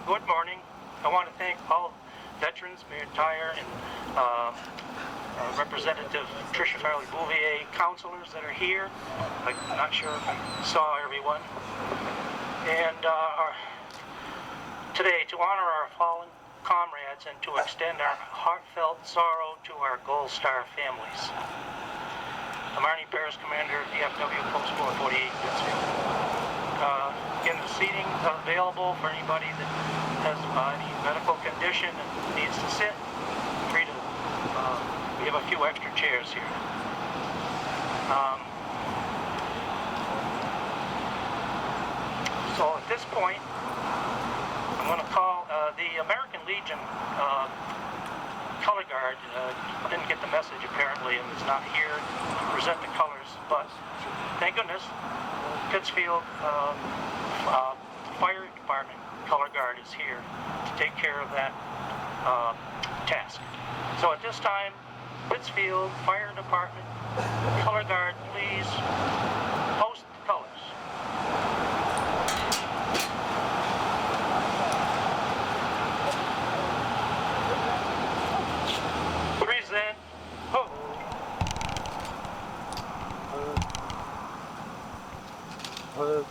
Good morning. I want to thank all veterans, Mayor Dyer, and Representative Tricia Farley-Bouvier, counselors that are here. I'm not sure if I saw everyone. And today, to honor our fallen comrades and to extend our heartfelt sorrow to our Gold Star families. I'm Arnie Paris, Commander of DFW Post 448 Pittsfield. Again, the seating is available for anybody that has any medical condition and needs to sit. Free to. We have a few extra chairs here. So at this point, I'm going to call the American Legion color guard. Didn't get the message apparently and is not here to present the colors, but thank goodness Pittsfield Fire Department color guard is here to take care of that task. So at this time, Pittsfield Fire Department color guard, please post the colors. Present. Ho! Order.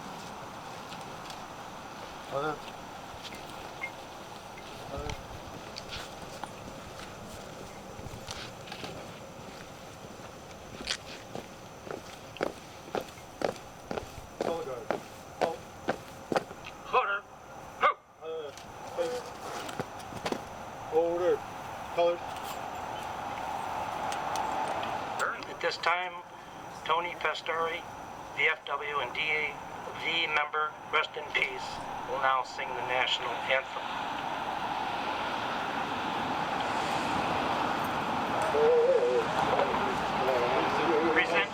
Colors. At this time, Tony Pastori, VFW and DAV member, rest in peace, will now sing the national anthem. Present.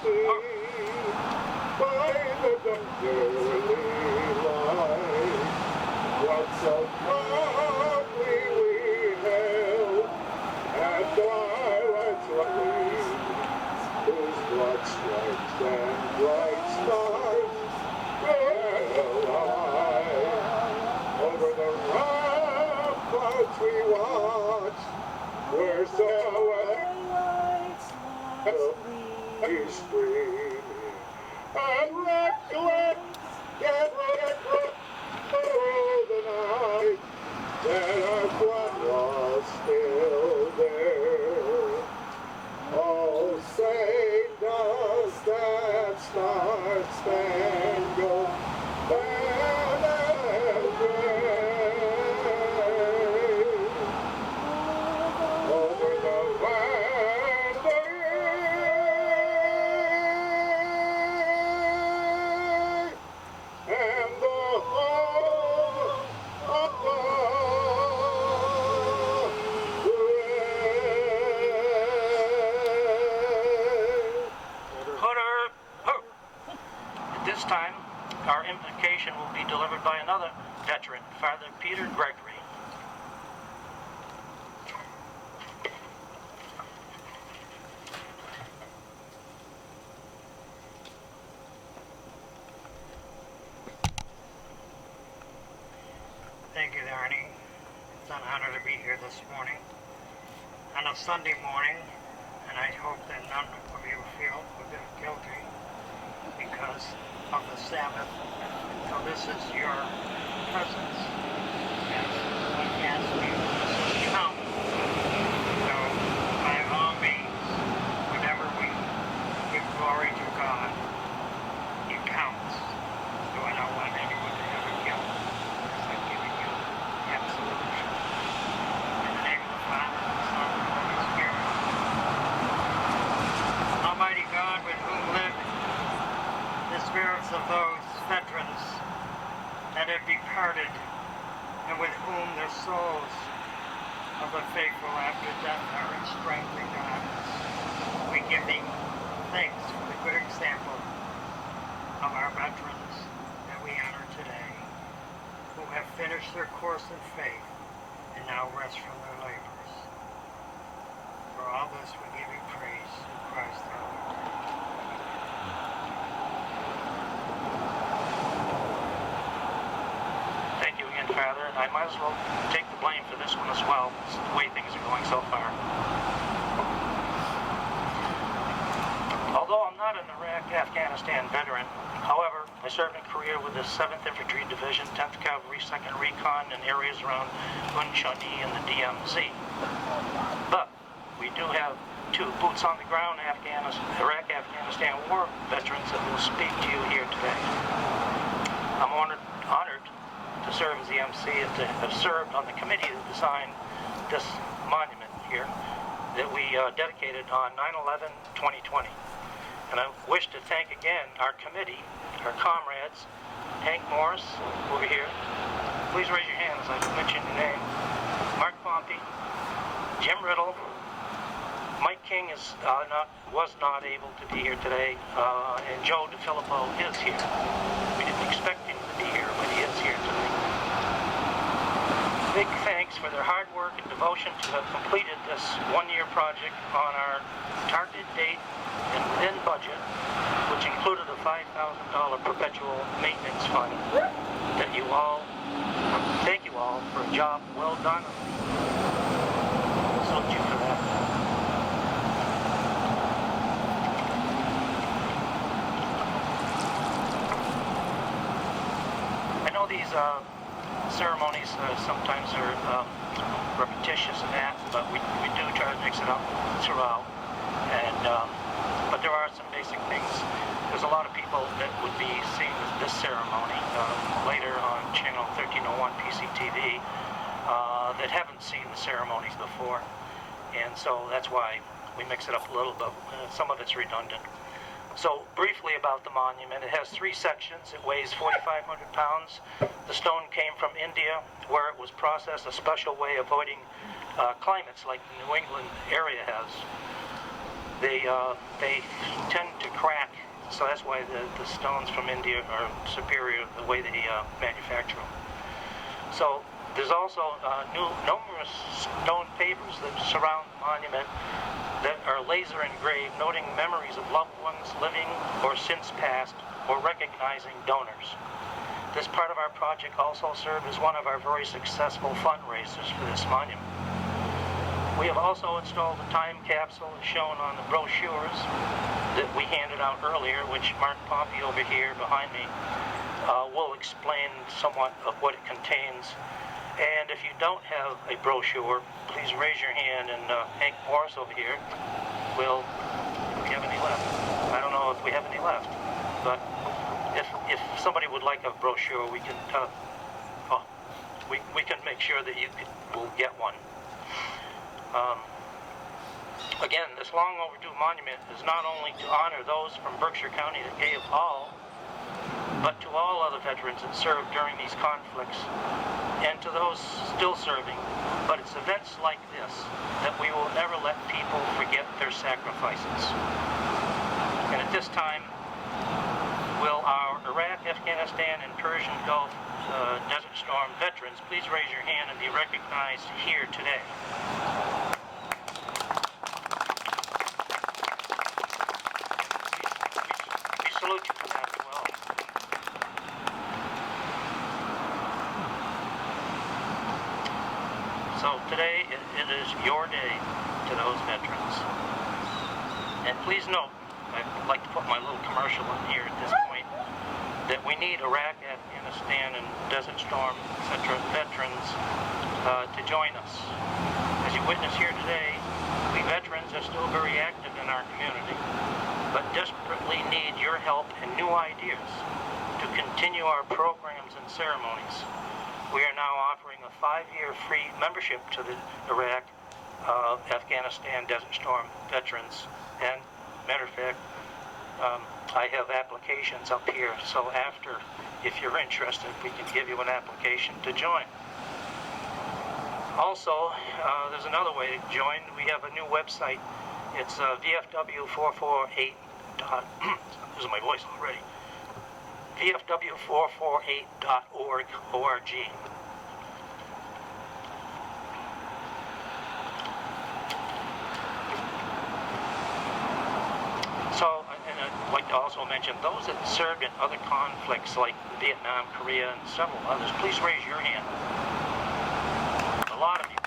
By the early light, what so proudly we held at twilight's light, whose blood stripes and bright stars fell high. Over the ramparts we watched, where so he's streaming and recollect through the night that our blood was still there. Oh, say does that star-spangled banner wave over the land and the whole of the At this time, our invocation will be delivered by another veteran, Father Peter Gregory. Thank you, Arnie. It's an honor to be here this morning on a Sunday morning, and I hope that none of you feel a bit guilty because of the Sabbath. So this is your presence as we ask you to come. So by all means, whenever we give glory to God, it counts. So I don't want anyone to have a guilt. I'm giving you absolution. In the name of the Father, the Son, and the Holy Spirit. Almighty God, with whom live the spirits of those veterans that have departed, and with whom their souls of the faithful after death are in strength and godliness, we give thee thanks for the good example of our veterans that we honor today, who have finished their course in faith and now rest from their labors. For all this we give you praise through Christ our Lord. Thank you again, farther, and I might as well take the blame for this one as well. It's the way things are going so far. Although I'm not an Iraq-Afghanistan veteran, however, I served in Korea with the 7th Infantry Division, 10th Cavalry, 2nd Recon, in areas around Hunchani and the DMZ. But we do have two boots on the ground Iraq-Afghanistan war veterans that will speak to you here today. I'm honored to serve as the MC and to have served on the committee that designed this monument here that we dedicated on 9/11/2020. And I wish to thank again our committee, our comrades, Hank Morris over here. Please raise your hand as I mention your name. Mark Pompey, Jim Riddle, Mike King was not able to be here today, and Joe DeFilippo is here. We didn't expect him to be here, but he is here today. Big thanks for their hard work and devotion to have completed this one-year project on our targeted date and within budget, which included a $5,000 perpetual maintenance fund. Thank you all for a job well done. Salute you for that. I know these ceremonies sometimes are repetitious and that, but we do try to mix it up throughout. And but there are some basic things. There's a lot of people that would be seeing this ceremony later on channel 1301 PCTV that haven't seen the ceremonies before, and so that's why we mix it up a little bit. Some of it's redundant. So briefly about the monument, it has 3 sections. It weighs 4,500 pounds. The stone came from India, where it was processed a special way, avoiding climates like the New England area has. They tend to crack, so that's why the stones from India are superior the way they manufacture them. So there's also numerous stone papers that surround the monument that are laser engraved, noting memories of loved ones living or since passed, or recognizing donors. This part of our project also served as one of our very successful fundraisers for this monument. We have also installed a time capsule as shown on the brochures that we handed out earlier, which Mark Pompey over here behind me will explain somewhat of what it contains. And if you don't have a brochure, please raise your hand, and Hank Morris over here will, if we have any left. I don't know if we have any left, but if somebody would like a brochure, we can we can make sure that will get one. Again, this long overdue monument is not only to honor those from Berkshire County that gave all, but to all other veterans that served during these conflicts, and to those still serving. But it's events like this that we will never let people forget their sacrifices. And at this time, will our Iraq, Afghanistan, and Persian Gulf Desert Storm veterans please raise your hand and be recognized here today? We salute you for that as well. So today, it is your day to those veterans. And please note, I'd like to put my little commercial in here at this point, that we need Iraq, Afghanistan, and Desert Storm, etc. veterans to join us. As you witness here today, we veterans are still very active in our community, but desperately need your help and new ideas to continue our programs and ceremonies. We are now offering a 5-year free membership to the Iraq, Afghanistan, Desert Storm veterans. And, matter of fact, I have applications up here, so after, if you're interested, we can give you an application to join. Also, there's another way to join. We have a new website. It's VFW448. Losing my voice already. VFW448.org. So, and I'd like to also mention those that served in other conflicts like Vietnam, Korea, and several others. Please raise your hand. A lot of you.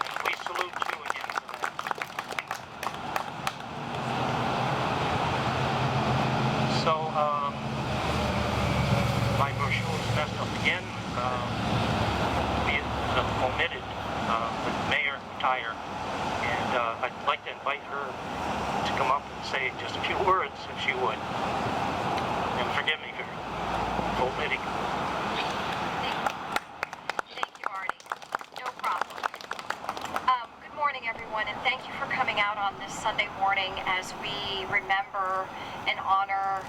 And we salute you again for that. So, my brochure is messed up again. We omitted the mayor retire, and I'd like to invite her to come up and say just a few words, if she would. And forgive me for omitting. Thank you, Artie. No problem. Good morning, everyone, and thank you for coming out on this Sunday morning as we remember and honor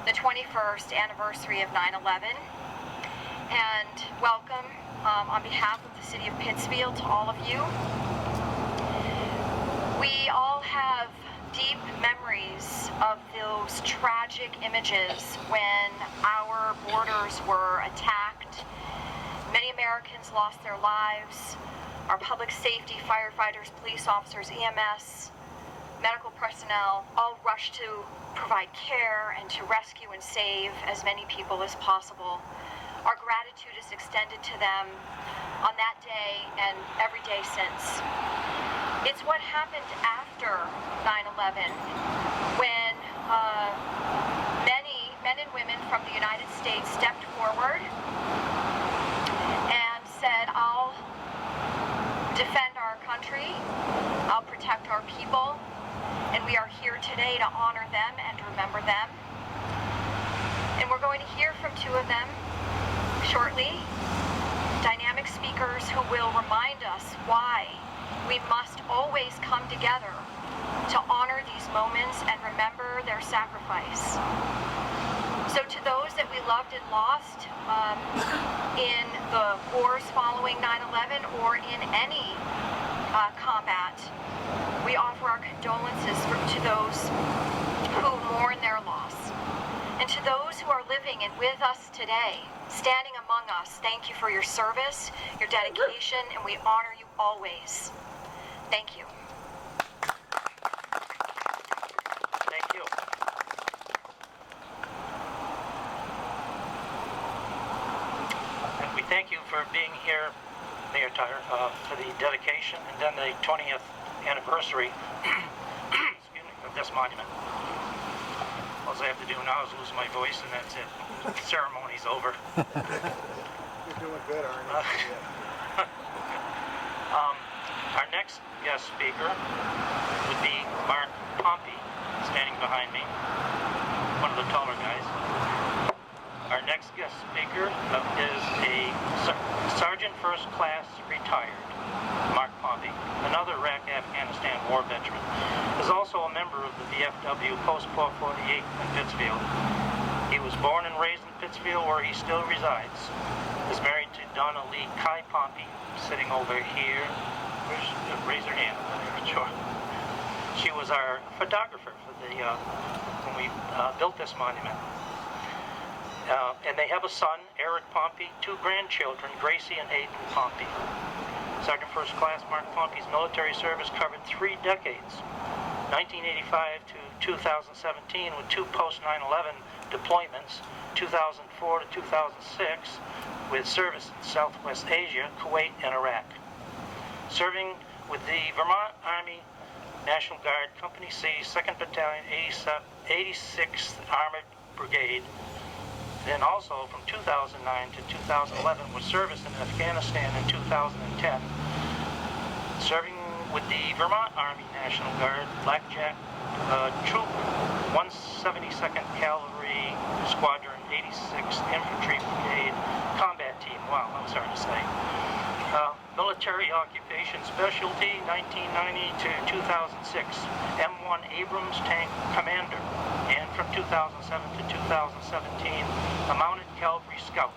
the 21st anniversary of 9/11. And welcome on behalf of the city of Pittsfield to all of you. We all have deep memories of those tragic images when our borders were attacked. Many Americans lost their lives. Our public safety, firefighters, police officers, EMS, medical personnel all rushed to provide care and to rescue and save as many people as possible. Our gratitude is extended to them on that day and every day since. It's what happened after 9/11 when many men and women from the United States stepped forward and said, I'll defend our country, I'll protect our people, and we are here today to honor them and remember them. And we're going to hear from two of them shortly, dynamic speakers who will remind us why we must always come together to honor these moments and remember their sacrifice. So to those that we loved and lost in the wars following 9/11 or in any combat, we offer our condolences to those who mourn their loss. And to those who are living and with us today, standing among us, thank you for your service, your dedication, and we honor you always. Thank you. Thank you. And we thank you for being here, Mayor Tyler, for the dedication and then the 20th anniversary excuse me, of this monument. All I have to do now is lose my voice and that's it. The ceremony's over. You're doing good, Arnie. Our next guest speaker would be Mark Pompey, standing behind me, one of the taller guys. Our next guest speaker is a Sergeant First Class retired, Mark Pompey, another Iraq-Afghanistan war veteran, is also a member of the VFW Post 448 in Pittsfield. He was born and raised in Pittsfield, where he still resides. Is married to Donna Lee Kai Pompey, sitting over here. Raise her hand. Sure. She was our photographer for the when we built this monument. And they have a son, Eric Pompey, two grandchildren, Gracie and Aiden Pompey. Sergeant First Class Mark Pompey's military service covered 3 decades, 1985 to 2017, with 2 post-9/11 deployments, 2004 to 2006, with service in Southwest Asia, Kuwait, and Iraq. Serving with the Vermont Army National Guard, Company C, 2nd Battalion, 86th Armored Brigade. Then also from 2009 to 2011 was service in Afghanistan in 2010. Serving with the Vermont Army National Guard, Blackjack Troop 172nd Cavalry Squadron, 86th Infantry Brigade Combat Team. Wow, that was hard to say. Military Occupation Specialty, 1990 to 2006, M1 Abrams Tank Commander, and from 2007 to 2017, a Mounted Cavalry Scout.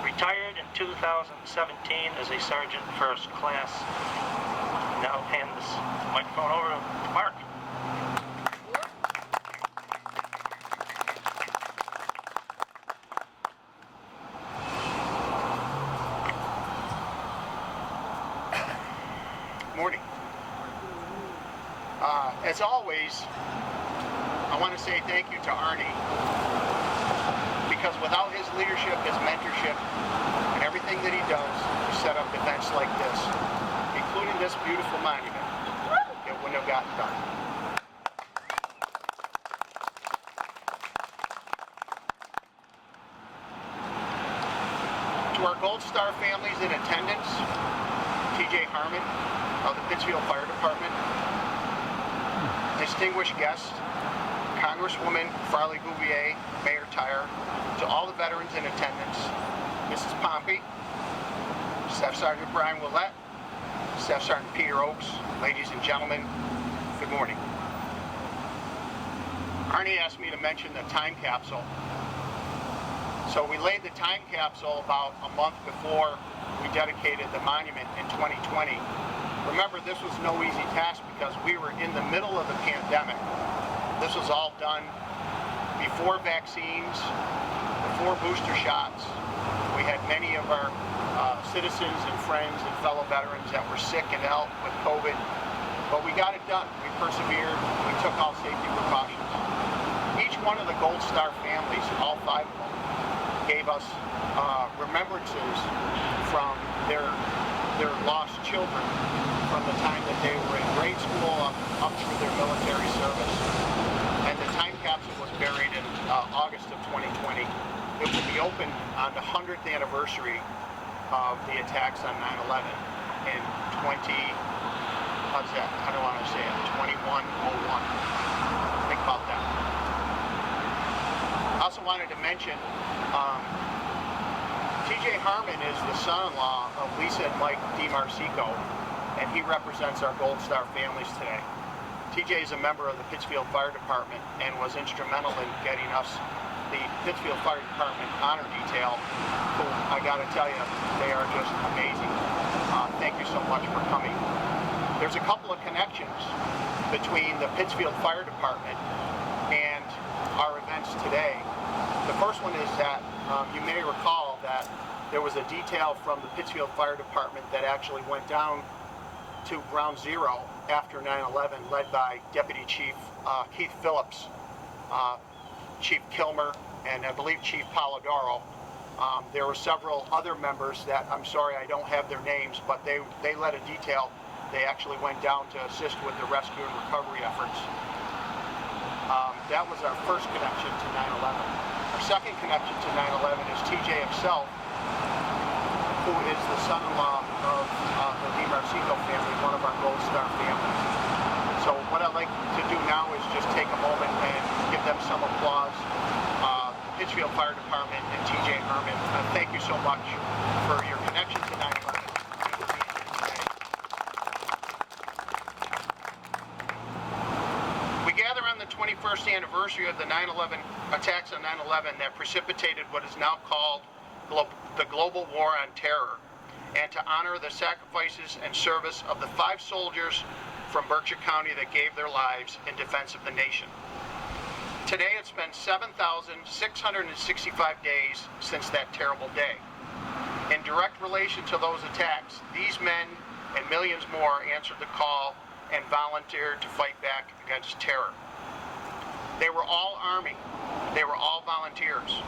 Retired in 2017 as a Sergeant First Class. Now hand this microphone over to Mark. Morning. As always, I want to say thank you to Arnie, because without his leadership, his mentorship, and everything that he does to set up events like this, including this beautiful monument, it wouldn't have gotten done. To our Gold Star families in attendance, TJ Harmon of the Pittsfield Fire Department, distinguished guests, Congresswoman Farley Bouvier, Mayor Tyre, to all the veterans in attendance, Mrs. Pompey, Staff Sergeant Brian Willett, Staff Sergeant Peter Oakes, ladies and gentlemen, good morning. Arnie asked me to mention the time capsule. So we laid the time capsule about a month before we dedicated the monument in 2020. Remember, this was no easy task because we were in the middle of the pandemic. This was all done before vaccines, before booster shots. We had many of our citizens and friends and fellow veterans that were sick and ill with COVID, but we got it done. We persevered, we took all safety precautions. Each one of the Gold Star families, all 5 of them, gave us remembrances from their lost children from the time that they were in grade school up through their military service. And the time capsule was buried in August of 2020. It will be opened on the 100th anniversary of the attacks on 9/11 in 2101. Think about that. I also wanted to mention TJ Harmon is the son-in-law of Lisa and Mike DiMarcico, and he represents our Gold Star families today. TJ is a member of the Pittsfield Fire Department and was instrumental in getting us the Pittsfield Fire Department honor detail, who I gotta tell you, they are just amazing. Thank you so much for coming. There's a couple of connections between the Pittsfield Fire Department and our events today. The first one is that you may recall that there was a detail from the Pittsfield Fire Department that actually went down to Ground Zero after 9/11, led by Deputy Chief Keith Phillips, Chief Kilmer, and I believe Chief Polidoro. There were several other members that, I'm sorry I don't have their names, but they led a detail. They actually went down to assist with the rescue and recovery efforts. That was our first connection to 9/11. Our second connection to 9/11 is TJ himself, who is the son-in-law of the DiMarcico family, one of our Gold Star families. So what I'd like to do now is just take a moment and give them some applause. Pittsfield Fire Department and TJ Harmon, thank you so much for your connection to 9/11. We gather on the 21st anniversary of the 9/11 attacks on 9/11 that precipitated what is now called the global war on terror, and to honor the sacrifices and service of the 5 soldiers from Berkshire County that gave their lives in defense of the nation. Today it's been 7,665 days since that terrible day. In direct relation to those attacks, these men and millions more answered the call and volunteered to fight back against terror. They were all Army. They were all volunteers.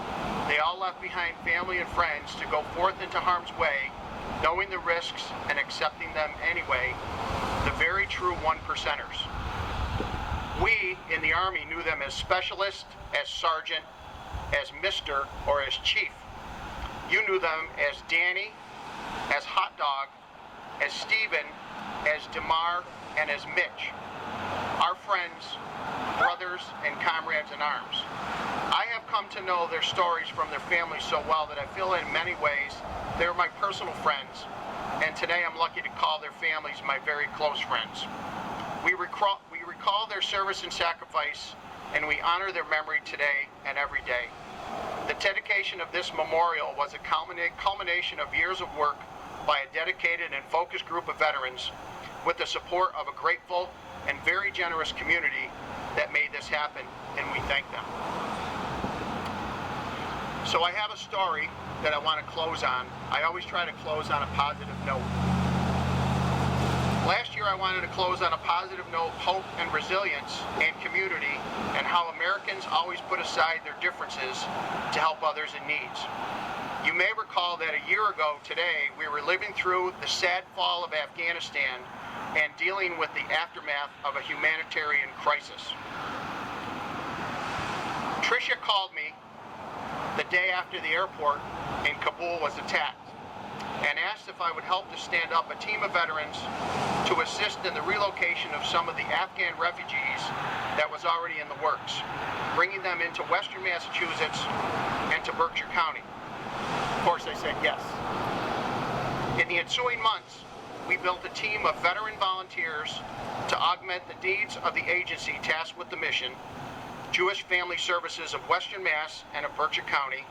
They all left behind family and friends to go forth into harm's way, knowing the risks and accepting them anyway, the very true 1%ers. We in the Army knew them as specialist, as sergeant, as Mr., or as chief. You knew them as Danny, as Hot Dog, as Stephen, as DeMar, and as Mitch. Our friends, brothers, and comrades in arms. I have come to know their stories from their families so well that I feel in many ways they're my personal friends, and today I'm lucky to call their families my very close friends. We recall their service and sacrifice, and we honor their memory today and every day. The dedication of this memorial was a culmination of years of work by a dedicated and focused group of veterans with the support of a grateful and very generous community that made this happen, and we thank them. So I have a story that I want to close on. I always try to close on a positive note. Last year figure I wanted to close on a positive note, hope and resilience and community, and how Americans always put aside their differences to help others in need. You may recall that a year ago today, we were living through the sad fall of Afghanistan and dealing with the aftermath of a humanitarian crisis. Tricia called me the day after the airport in Kabul was attacked and asked if I would help to stand up a team of veterans to assist in the relocation of some of the Afghan refugees that was already in the works, bringing them into Western Massachusetts and to Berkshire County. Of course, I said yes. In the ensuing months, we built a team of veteran volunteers to augment the needs of the agency tasked with the mission, Jewish Family Services of Western Mass and of Berkshire County,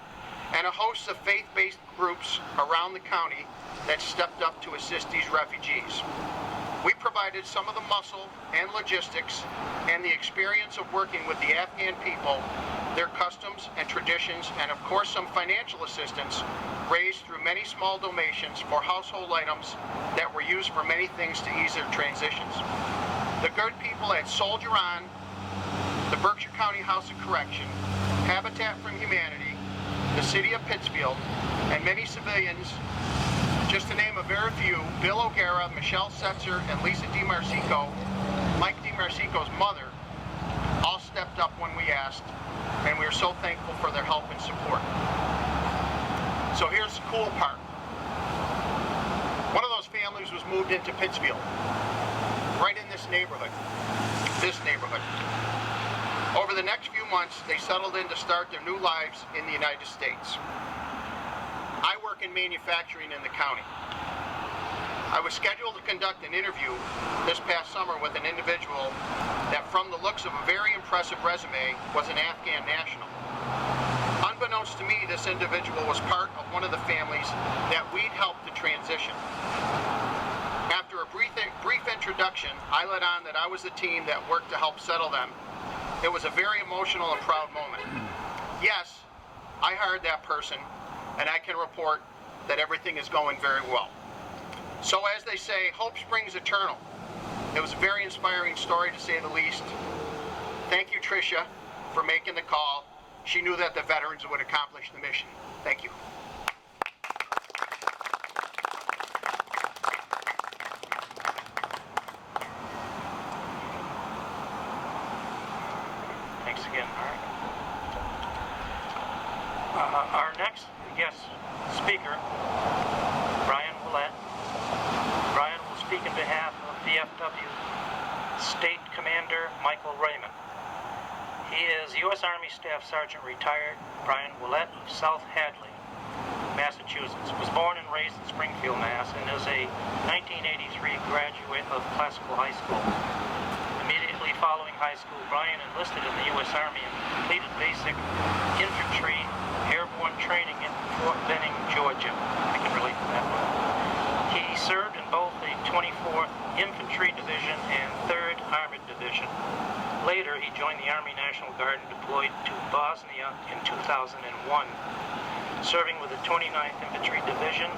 and a host of faith-based groups around the county that stepped up to assist these refugees. We provided some of the muscle and logistics and the experience of working with the Afghan people, their customs and traditions, and of course some financial assistance raised through many small donations for household items that were used for many things to ease their transitions. The good people at Soldier On, the Berkshire County House of Correction, Habitat for Humanity, the City of Pittsfield, and many civilians, just to name a very few, Bill O'Gara, Michelle Setzer, and Lisa DiMarsico, Mike DiMarsico's mother, all stepped up when we asked, and we are so thankful for their help and support. So here's the cool part. One of those families was moved into Pittsfield, right in this neighborhood. Over the next few months, they settled in to start their new lives in the United States. I work in manufacturing in the county. I was scheduled to conduct an interview this past summer with an individual that, from the looks of a very impressive resume, was an Afghan national. Unbeknownst to me, this individual was part of one of the families that we'd helped to transition. After a brief introduction, I let on that I was the team that worked to help settle them. It was a very emotional and proud moment. Yes, I hired that person, and I can report that everything is going very well. So as they say, hope springs eternal. It was a very inspiring story, to say the least. Thank you, Tricia, for making the call. She knew that the veterans would accomplish the mission. Thank you. Thanks again, Mark. Our next guest speaker, Brian Willett. Brian will speak on behalf of VFW State Commander Michael Raymond. He is U.S. Army Staff Sergeant retired Brian Willett of South Hadley, Massachusetts. Was born and raised in Springfield, Mass. and is a 1983 graduate of Classical High School. Immediately following high school, Brian enlisted in the U.S. Army and completed basic infantry airborne training in Fort Benning, Georgia. I can relate to that one. He served in both the 24th Infantry Division and 3rd Armored Division. Later, he joined the Army National Guard and deployed to Bosnia in 2001, serving with the 29th Infantry Division.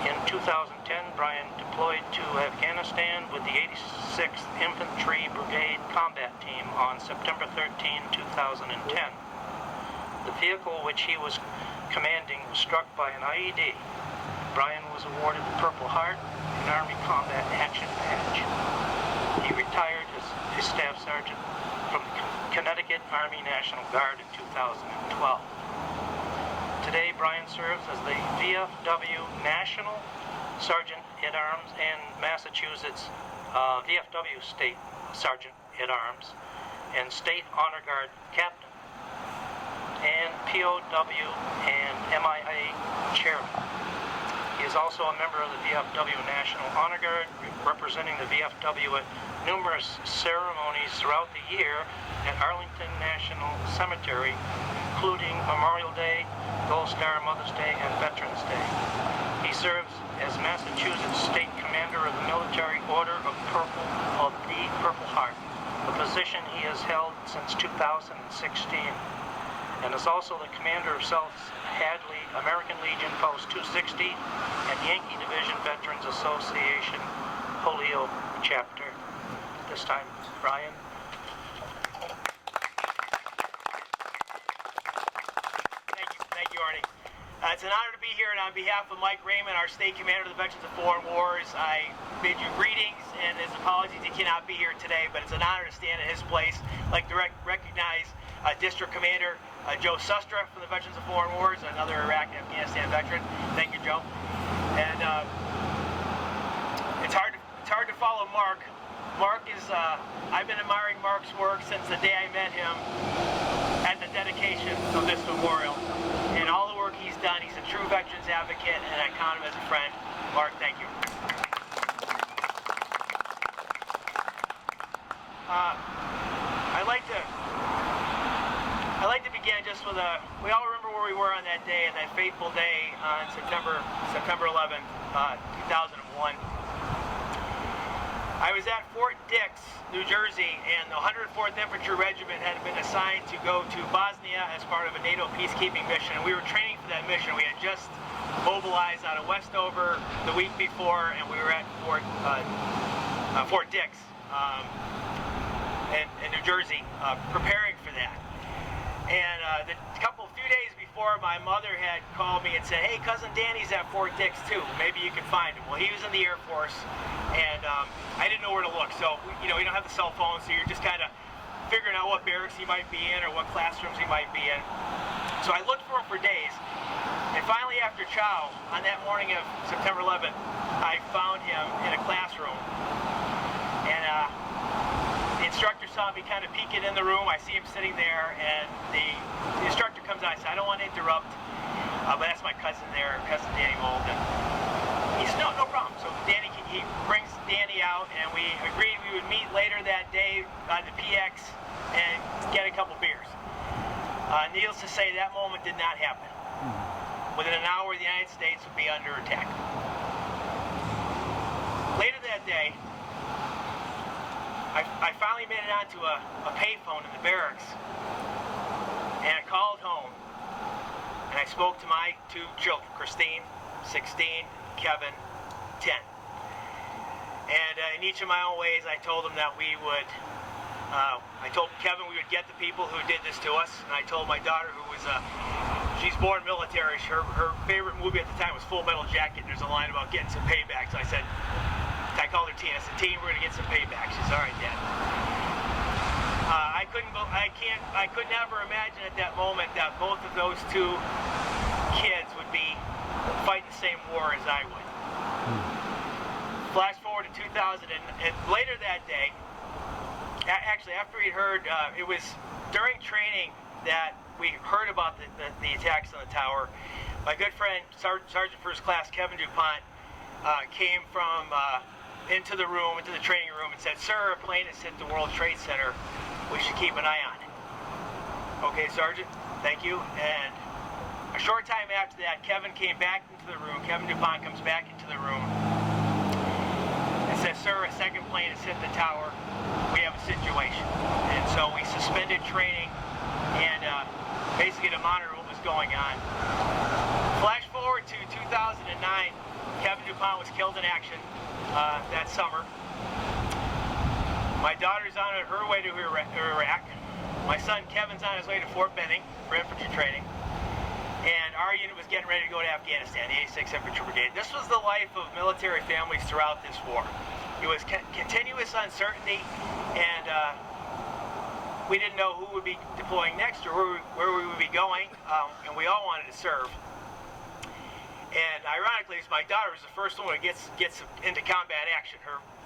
In 2010, Brian deployed to Afghanistan with the 86th Infantry Brigade Combat Team on September 13, 2010. The vehicle which he was commanding was struck by an IED. Brian was awarded the Purple Heart and Army Combat Action Badge. He retired as a Staff Sergeant from the Connecticut Army National Guard in 2012. Today, Brian serves as the VFW National Sergeant at Arms and Massachusetts VFW State Sergeant at Arms and State Honor Guard Captain and POW and MIA Chairman. He is also a member of the VFW National Honor Guard, representing the VFW at numerous ceremonies throughout the year at Arlington National Cemetery, including Memorial Day, Gold Star, Mother's Day, and Veterans Day. He serves as Massachusetts State Commander of the Military Order of the Purple Heart, a position he has held since 2016, and is also the commander of South Hadley American Legion Post 260 and Yankee Division Veterans Association polio chapter. This time, Brian. Thank you, Arnie. It's an honor to be here, and on behalf of Mike Raymond, our state commander of the Veterans of Foreign Wars, I bid you greetings and his apologies he cannot be here today, but it's an honor to stand in his place. I'd like to recognize District Commander Joe Sustra from the Veterans of Foreign Wars, another Iraq and Afghanistan veteran. Thank you, Joe. And it's hard to follow Mark. Mark is, I've been admiring Mark's work since the day I met him at the dedication of this memorial. And all the work he's done, he's a true veterans advocate, and I count him as a friend. Mark, thank you. I'd like to begin just with we all remember where we were on that day, on that fateful day on September 11th, 2001. I was at Fort Dix, New Jersey, and the 104th Infantry Regiment had been assigned to go to Bosnia as part of a NATO peacekeeping mission. And we were training for that mission. We had just mobilized out of Westover the week before, and we were at Fort Dix in New Jersey, preparing for that. And a few days before, my mother had called me and said, "Hey, cousin Danny's at Fort Dix too. Maybe you can find him." Well, he was in the Air Force, and I didn't know where to look. So, we don't have the cell phone, so you're just kind of figuring out what barracks he might be in or what classrooms he might be in. So I looked for him for days, and finally after chow, on that morning of September 11th, I found him in a classroom. And the instructor saw me kind of peeking in the room. I see him sitting there, and the instructor comes out and says, "I don't want to interrupt, but that's my cousin there, cousin Danny Mold." And he said, no problem. So he brings Danny out, and we agreed we would meet later that day on the PX and get a couple beers. Needless to say, that moment did not happen. Within an hour, the United States would be under attack. Later that day, I finally made it onto a payphone in the barracks, and I called home, and I spoke to my two children, Christine, 16, Kevin, 10. And in each of my own ways, I told them that we would, I told Kevin we would get the people who did this to us, and I told my daughter, who was, she's born military, her favorite movie at the time was Full Metal Jacket, and there's a line about getting some payback, so I called her Tina. I said, "Tina, we're gonna get some payback." She said, "All right, Dad." I could never imagine at that moment that both of those two kids would be fighting the same war as I would. Flash forward to 2000, and later that day, actually after we heard, it was during training that we heard about the attacks on the tower. My good friend, Sergeant First Class Kevin DuPont, came from into the training room and said, "Sir, a plane has hit the World Trade Center. We should keep an eye on it." "Okay, Sergeant, thank you." And a short time after that, Kevin came back into the room. Kevin DuPont comes back into the room and says, "Sir, a second plane has hit the tower. We have a situation." And so we suspended training and basically to monitor what was going on. Flash forward to 2009, Kevin DuPont was killed in action that summer. My daughter's on her way to Iraq. My son Kevin's on his way to Fort Benning for infantry training. And our unit was getting ready to go to Afghanistan, the 86th Infantry Brigade. This was the life of military families throughout this war. It was continuous uncertainty, and we didn't know who would be deploying next or where we would be going, and we all wanted to serve. And ironically, my daughter was the first one who gets into combat action.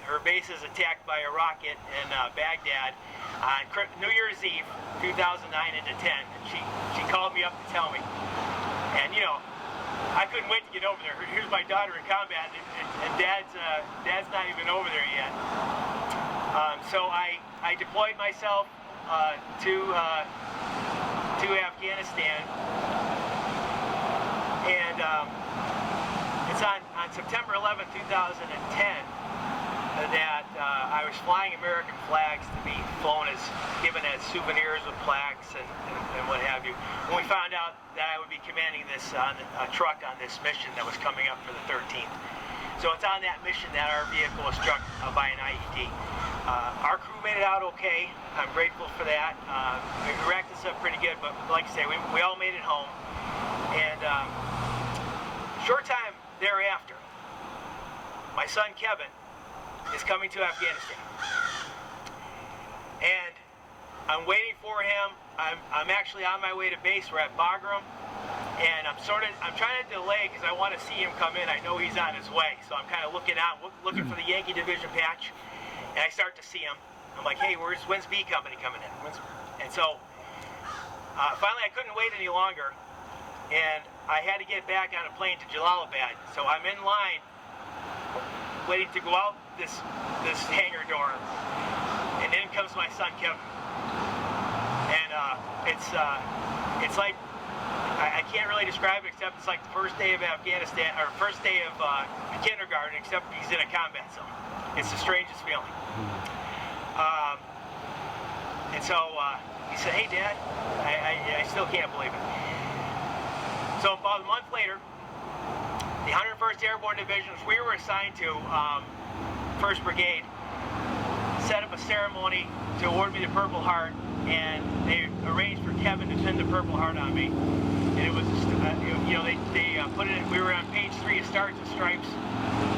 Her base is attacked by a rocket in Baghdad on New Year's Eve, 2009 into 10. And she called me up to tell me. And I couldn't wait to get over there. Here's my daughter in combat, and Dad's not even over there yet. So I deployed myself to Afghanistan, and it's on September 11th, 2010 that I was flying American flags to be given as souvenirs with plaques and what have you. When we found out that I would be commanding this truck on this mission that was coming up for the 13th. So it's on that mission that our vehicle was struck by an IED. Our crew made it out okay. I'm grateful for that. We racked this up pretty good, but like I say, we all made it home. And short time thereafter, my son Kevin is coming to Afghanistan. And I'm waiting for him. I'm actually on my way to base. We're at Bagram. And I'm trying to delay because I want to see him come in. I know he's on his way. So I'm kind of looking for the Yankee Division patch. And I start to see him. I'm like, hey, when's B Company coming in? And so finally I couldn't wait any longer. And I had to get back on a plane to Jalalabad. So I'm in line waiting to go out this hangar door. And in comes my son Kevin. And it's like, I can't really describe it except it's like the first day of Afghanistan, or first day of kindergarten, except he's in a combat zone. It's the strangest feeling. And so he said, hey Dad, I still can't believe it. So about a month later, the 101st Airborne Division, which we were assigned to, 1st Brigade, set up a ceremony to award me the Purple Heart, and they arranged for Kevin to pin the Purple Heart on me. And it was, they put it in, we were on page 3 of Stars and Stripes,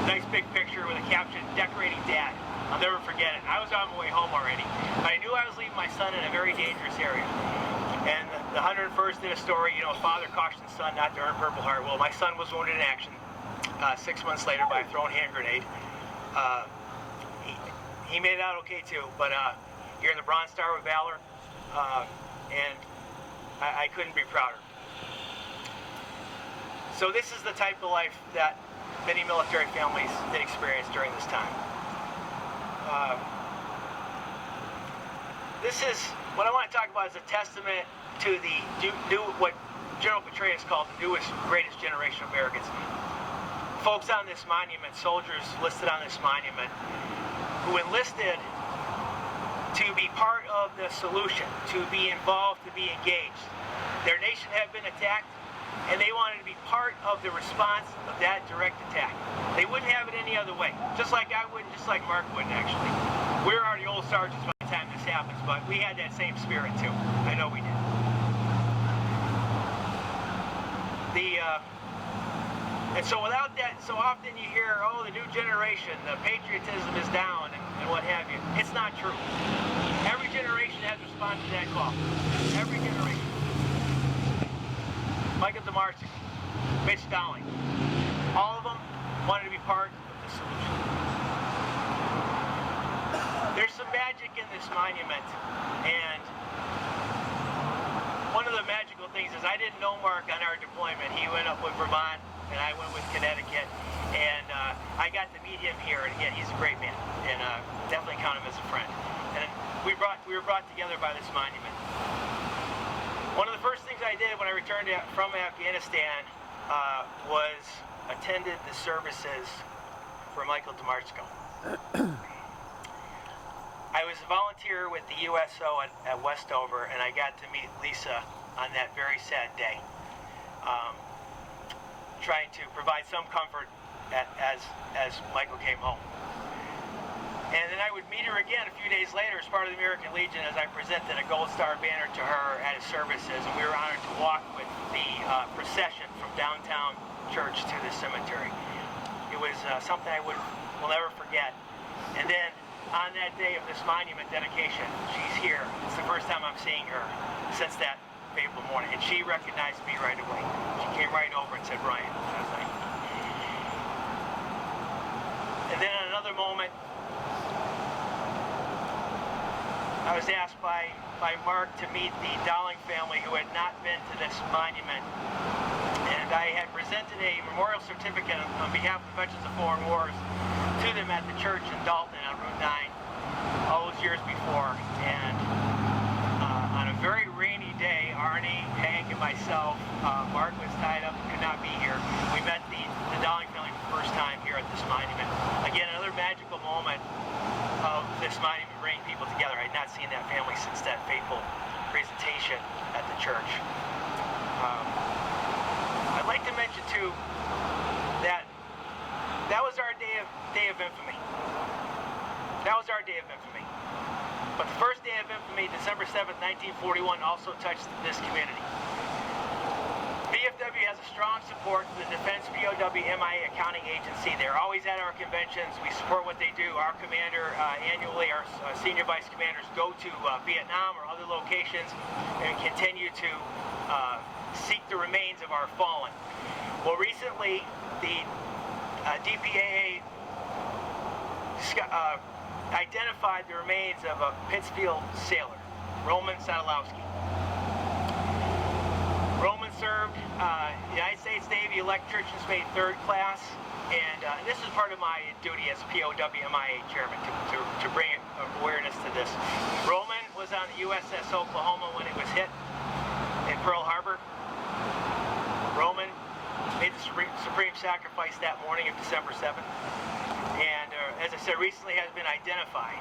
nice big picture with a caption, Decorating Dad. I'll never forget it. I was on my way home already, but I knew I was leaving my son in a very dangerous area. And the 101st did a story, father cautioned son not to earn Purple Heart. Well, my son was wounded in action 6 months later by a thrown hand grenade. He made it out okay too, but you're in the Bronze Star with Valor, and I couldn't be prouder. So this is the type of life that many military families did experience during this time. This is, what I want to talk about is a testament to what General Petraeus called the newest, greatest generation of Americans. Folks on this monument, soldiers listed on this monument, who enlisted to be part of the solution, to be involved, to be engaged. Their nation had been attacked, and they wanted to be part of the response of that direct attack. They wouldn't have it any other way. Just like I wouldn't, just like Mark wouldn't, actually. We're already old sergeants by the time this happens, but we had that same spirit too. I know we did. And so without that, so often you hear, oh, the new generation, the patriotism is down, and what have you. It's not true. Every generation has responded to that call. Every generation. Michael DeMarcy, Mitch Dowling, all of them wanted to be part of the solution. There's some magic in this monument, and one of the magical things is I didn't know Mark on our deployment. He went up with Vermont, and I went with Connecticut, and I got to meet him here, and again, he's a great man, and definitely count him as a friend. And we were brought together by this monument. One of the first things I did when I returned from Afghanistan was attended the services for Michael DeMarco. I was a volunteer with the USO at Westover, and I got to meet Lisa on that very sad day, trying to provide some comfort as Michael came home. And then I would meet her again a few days later as part of the American Legion as I presented a Gold Star banner to her at his services, and we were honored to walk with the procession from downtown church to the cemetery. It was something I will never forget. And then on that day of this monument dedication, she's here. It's the first time I'm seeing her since that fateful morning, and she recognized me right away. She came right over and said, Brian. I was like, and then at another moment, I was asked by Mark to meet the Dowling family who had not been to this monument. And I had presented a memorial certificate on behalf of Veterans of Foreign Wars to them at the church in Dalton on Route 9 all those years before. And on a very rainy day, Arnie, Hank, and myself, Mark was tied up and could not be here. We met the Dowling family for the first time here at this monument. Again, another magical moment of this monument bringing people together. I had not seen that family since that fateful presentation at the church. I'd like to mention too that was our day of infamy. That was our day of infamy. But the first day of infamy, December 7th, 1941, also touched this community. VFW has a strong support for the Defense POW MIA Accounting Agency. They're always at our conventions. We support what they do. Our commander, annually, our senior vice commanders go to Vietnam or other locations and continue to seek the remains of our fallen. Well, recently, the DPAA identified the remains of a Pittsfield sailor, Roman Sadalowski. Roman served United States Navy Electricians Mate 3rd class, and this is part of my duty as POW-MIA chairman to bring awareness to this. Roman was on the USS Oklahoma when it was hit in Pearl Harbor. Roman made the supreme sacrifice that morning of December 7th. And as I said, recently has been identified.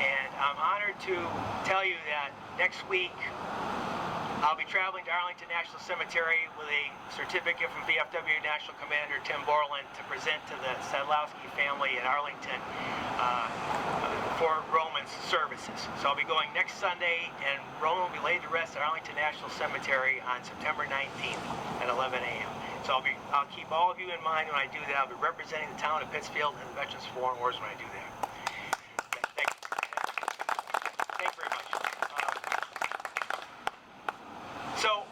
And I'm honored to tell you that next week I'll be traveling to Arlington National Cemetery with a certificate from VFW National Commander Tim Borland to present to the Sadlowski family in Arlington for Roman's services. So I'll be going next Sunday, and Roman will be laid to rest at Arlington National Cemetery on September 19th at 11 a.m. So I'll keep all of you in mind when I do that. I'll be representing the town of Pittsfield and the Veterans of Foreign Wars when I do that. Thank you very much. So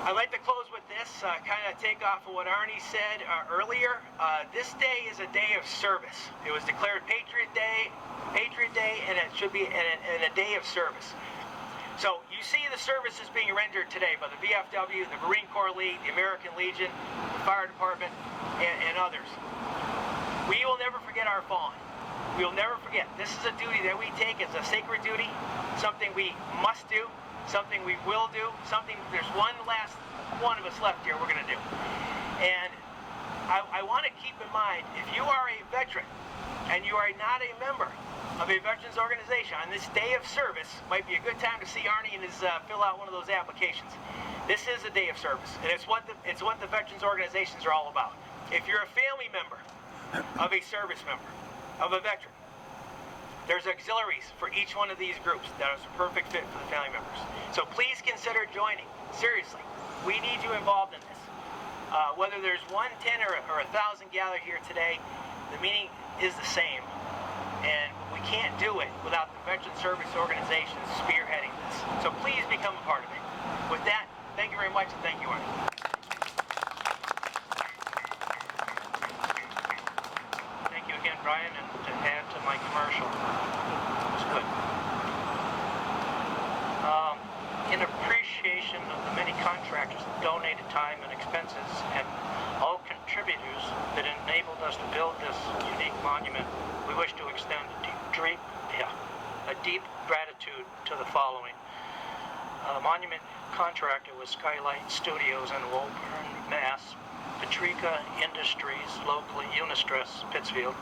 I'd like to close with this, kind of take off of what Arnie said earlier. This day is a day of service. It was declared Patriot Day, and it should be a day of service. So you see the services being rendered today by the VFW, the Marine Corps League, the American Legion, the Fire Department, and others. We will never forget our fallen. We will never forget. This is a duty that we take as a sacred duty, something we must do, something we will do, something, there's one last one of us left here we're going to do. And I want to keep in mind, if you are a veteran and you are not a member of a veterans organization, on this day of service might be a good time to see Arnie and fill out one of those applications. This is a day of service, and it's what the veterans organizations are all about. If you're a family member of a service member, of a veteran, there's auxiliaries for each one of these groups that are a perfect fit for the family members. So please consider joining. Seriously, we need you involved in this. Whether there's 1, 10, or 1,000 gathered here today, the meaning is the same. And we can't do it without the veteran service organizations spearheading this. So please become a part of it. With that, thank you very much, and thank you, Arnie. Thank you again, Brian, and to add to my commercial, it's good. In appreciation of the many contractors that donated time and expenses and all contributors that enabled us to build this unique monument, we wish to extend a deep gratitude to the following. Monument contractor was Skylight Studios in Woburn, Mass. Patrica Industries, locally Unistress, Pittsfield.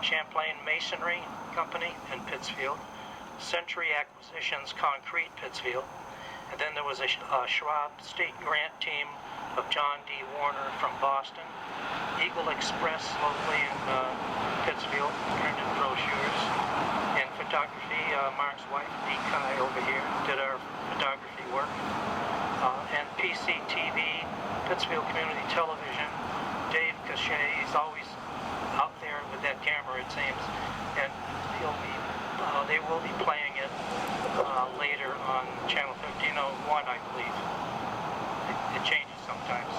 Champlain Masonry Company in Pittsfield. Century Acquisitions Concrete, Pittsfield. And then there was a Schwab State Grant team of John D. Warner from Boston. Eagle Express, locally in Pittsfield, printed brochures. And photography, Mark's wife, Dee Kai, over here, did our photography work. And PCTV, Pittsfield Community Television, Dave Cachet, he's always out there with that camera, it seems. And they will be playing it later on Channel 1301, I believe. It changes sometimes.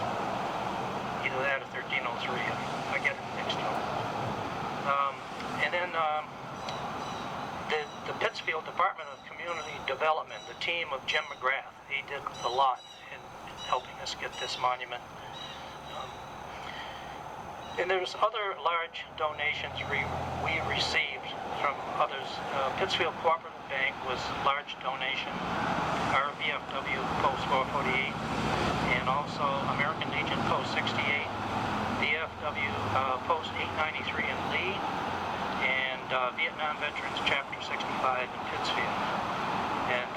Either that or 1303. I get it mixed up. And then the Pittsfield Department of Community Development, the team of Jim McGrath, he did a lot in helping us get this monument. And there's other large donations we received from others. Pittsfield Cooperative Bank was large donation, RVFW Post 448, and also American Legion Post 68, VFW Post 893 in Lee, and Vietnam Veterans Chapter 65 in Pittsfield. And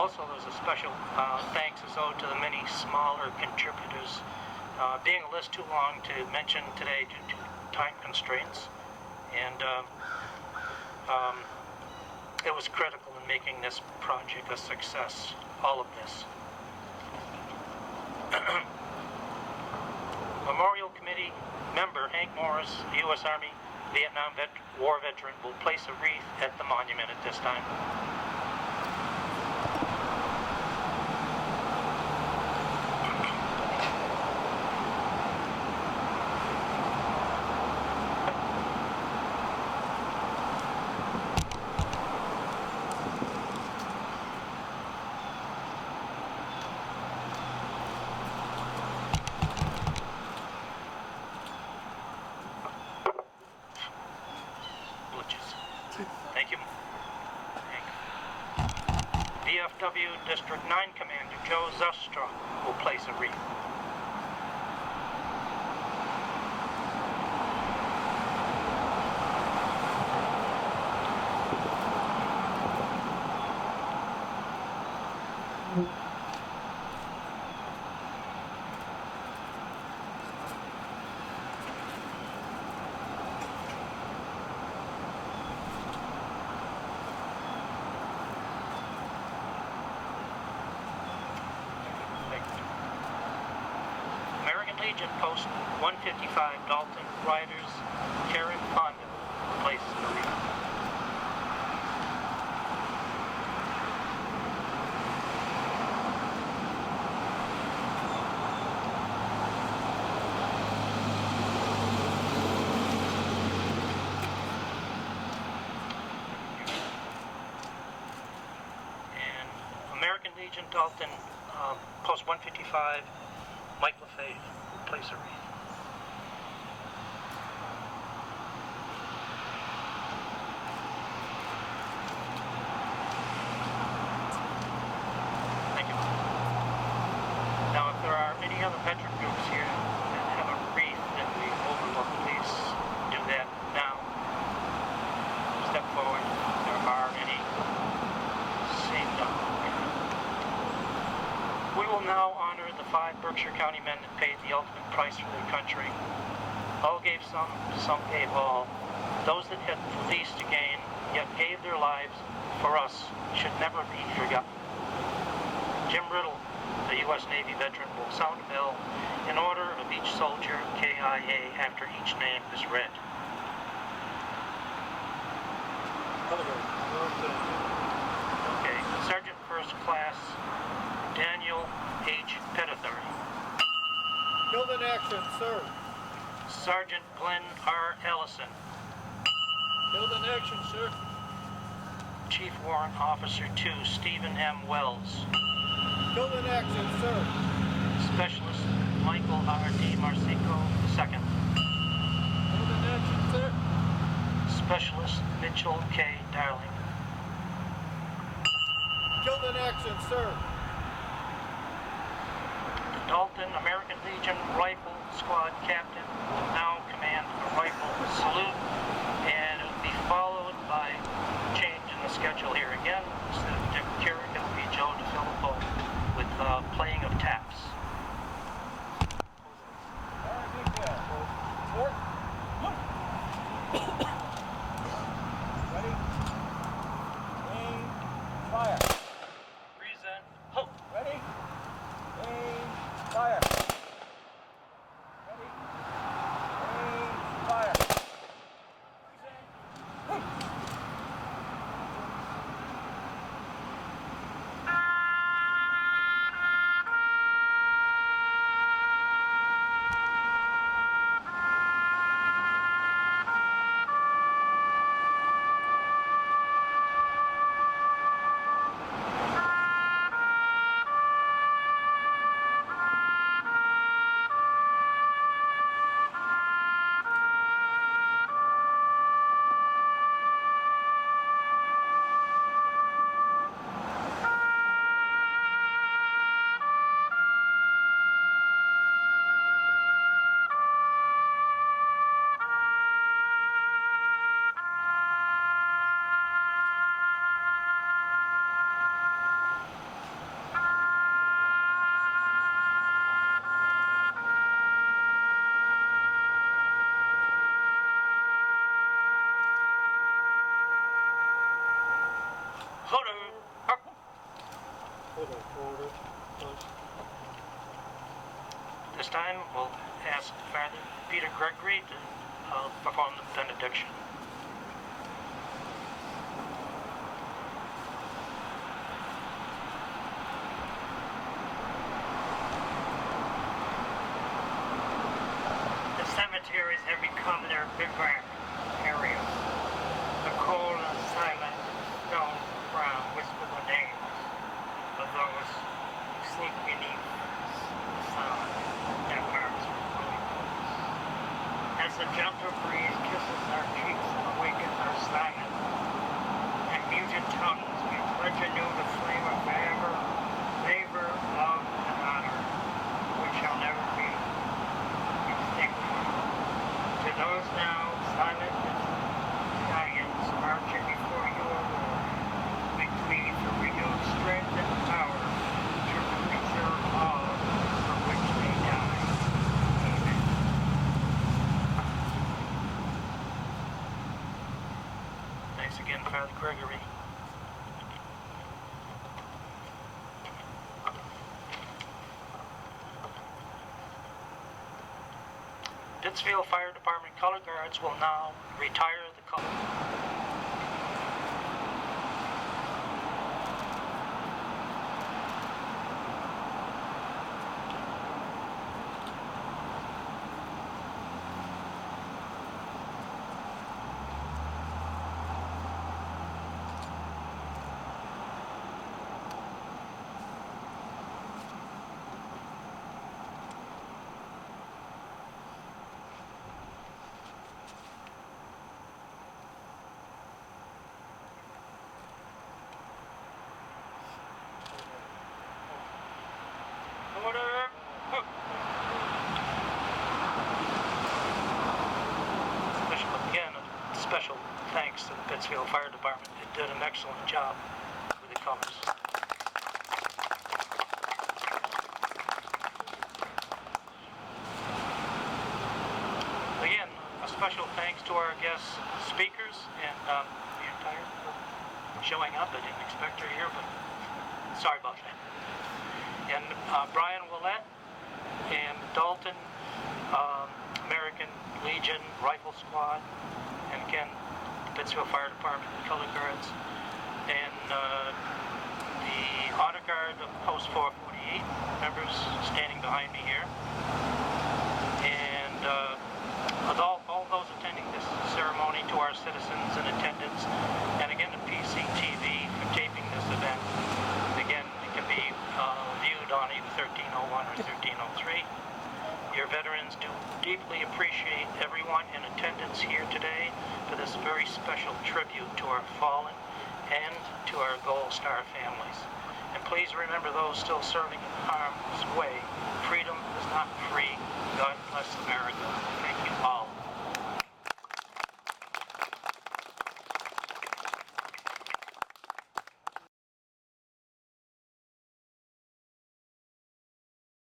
also there's a special thanks is owed to the many smaller contributors. Being a list too long to mention today due to time constraints, and it was critical in making this project a success, all of this. Memorial Committee member Hank Morris, the U.S. Army Vietnam War veteran, will place a wreath at the monument at this time. Thank you. VFW District 9 Commander Joe Zustra will place a wreath. Legion Post 155 Dalton Riders Karen Fonda place the wreath. And American Legion Dalton Post 155 Mike LaFave place a wreath. Thank you. Now, if there are any other veteran groups here that have a wreath that we overlook, please do that now. Step forward if there are any. Seeing none. We will now honor the 5 Berkshire County men that paid the ultimate price for their country. All gave some gave all. Those that had the least to gain, yet gave their lives for us, should never be forgotten. Jim Riddle, the U.S. Navy veteran, will sound a bell in order of each soldier, KIA, after each name is read. Okay, Sergeant First Class Daniel H. Petithary. Killed in action, sir. Sergeant Glenn R. Ellison. Killed in action, sir. Chief Warrant Officer 2, Stephen M. Wells. Killed in action, sir. Specialist Michael R. D. Marcico II. Killed in action, sir. Specialist Mitchell K. Darling. Killed in action, sir. Dalton American Legion Rifle Squad Captain will now command a rifle salute, and it will be followed by change in the schedule here again. Instead of Dick Keurig, it will be Joe DeFilippo with playing of taps. Ready? Aim, fire. Present. Hope. Ready? Aim, fire. Ready? Aim, fire. This time, we'll ask Father Peter Gregory to perform the benediction. The cemeteries have become their bivouac areas. The cold and silent stone ground whisper the names of those who sleep beneath the sound that marks repose. As the gentle breeze kisses our cheeks and awakens our silent and muted tongues, we pledge anew the flame of favor, love, and honor, which shall never be extinguished. To those now silent giants marching before you, O Lord, we plead for renewed strength and power to preserve all for which they die. Amen. Thanks again, Father Gregory. Pittsfield Fire Department color guards will now retire the color. Order. Special thanks to the Pittsfield Fire Department. They did an excellent job with the colors. Again, a special thanks to our guest speakers and the entire showing up. I didn't expect her here, but sorry about that. And Brian Willett and Dalton, American Legion Rifle Squad, and again, the Pittsfield Fire Department Color Guards, and the Honor Guard of Post 448 members standing behind me here, and all those attending this ceremony, to our citizens in attendance, and again to PCTV for taping this event. Again, it can be viewed on either 1301 or 1303. Your veterans do deeply appreciate everyone in attendance here today for this very special tribute to our fallen and to our Gold Star families. And please remember those still serving in harm's way. Freedom is not free. God